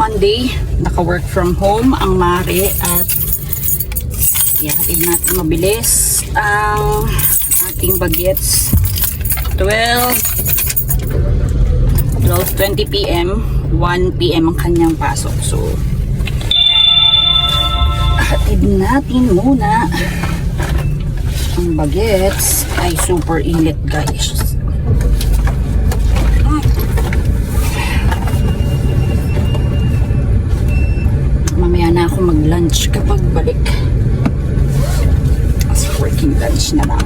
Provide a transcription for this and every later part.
Monday, naka-work from home ang Mari at ihatid natin mabilis ang ating bagets. 12:20 p.m. 1 p.m. ang kanyang pasok. So, hatid natin muna. Ang bagets ay super init, guys. Mamaya na ako mag-lunch kapag balik. As working lunch na lang.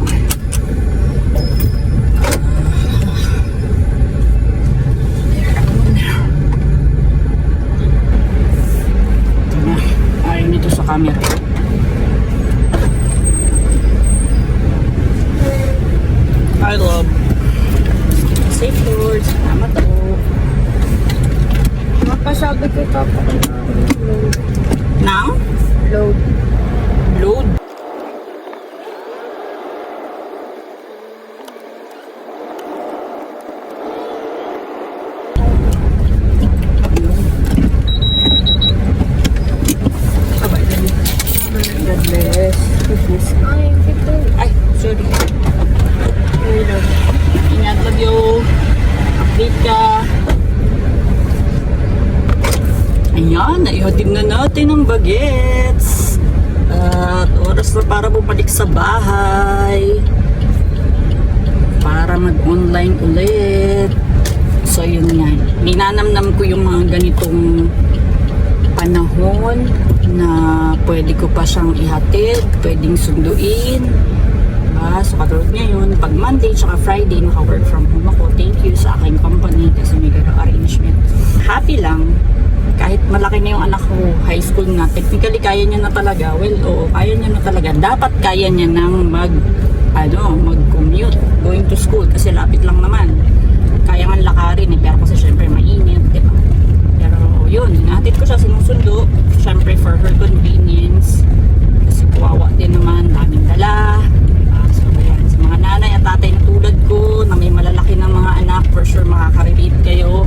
Ito na. Ayaw nito sa camera. I love safe Lord. Salamat ako. Mapasabi ko ito po. Now? Load. Load. God bless. Ay, ito. Ay, sorry. Ingat lang yung update ka. Ayan, naihatid na natin ang bagets. At oras na para bumalik sa bahay. Para mag-online ulit. So yun nga. Ninanamnam ko yung mga ganitong panahon na pwede ko pa siyang ihatid, pwedeng sunduin. So katulad ngayon, pag Monday tsaka Friday naka-work from home ako, thank you sa aking company kasi may gano'ng arrangement. Happy lang, kahit malaki na yung anak ko, high school na, technically kaya niya na talaga. Well, oo, kaya niya na talaga. Dapat kaya niya nang mag-commute, going to school kasi lapit lang naman. Kaya nga lakarin eh, pero kasi syempre mainit, diba? Pero yun, hinatid ko siya sinusundo, syempre for her convenience. Kasi kawawa din naman, daming dala. Mga nanay at tatay na tulad ko na may malalaki ng mga anak, for sure makaka-relate kayo.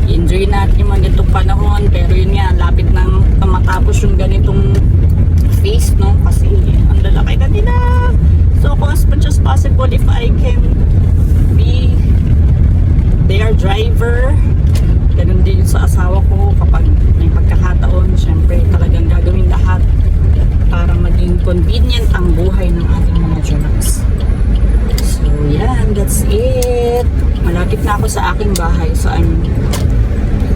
I-enjoy natin yung mga ganitong panahon, pero yun nga, lapit nang matapos yung ganitong phase, no? Kasi ang lalaki na nila. So as much as possible, if I can be their driver, ganun din sa asawa ko kapag may pagkakataon, syempre talagang gagawin lahat para maging convenient ang buhay ng ating mga jobs. So, yan. That's it. Malapit na ako sa aking bahay. So, I'm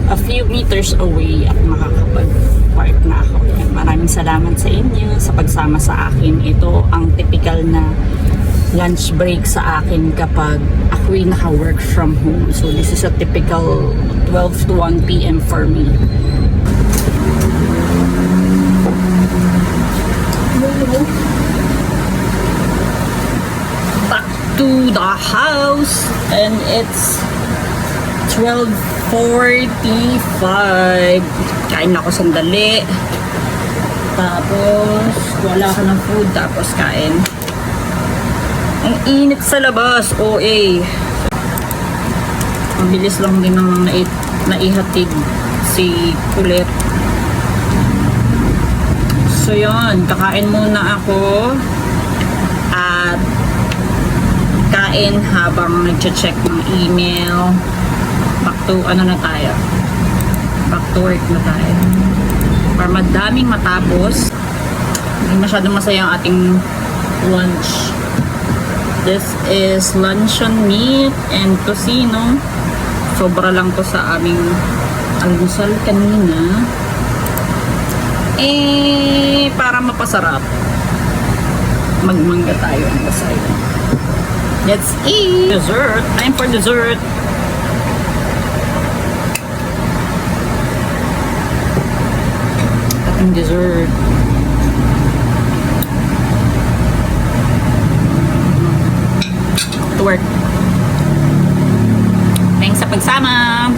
a few meters away at makakapag-park na ako. Yan. Maraming salamat sa inyo sa pagsama sa akin. Ito ang typical na lunch break sa akin kapag ako'y naka-work from home. So, this is a typical 12 to 1 p.m. for me. To the house and it's 12:45. Kain ako sandali, tapos wala ka ng food, tapos kain. Ang init sa labas, OA. Mabilis lang din namang naihatid si Kulit. So yun, kakain muna ako at kain habang nagche-check ng email. Back to work na tayo para madaming matapos. Hindi masyadong masaya ang ating lunch. This is luncheon meat and tocino. Sobra lang to sa aming almusal kanina. Para mapasarap, magmangga tayo ang basay. Let's eat! Dessert! Time for dessert! Ating dessert. To work. Thanks sa pagsama!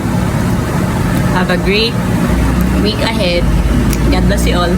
Have a great week ahead. God bless you all.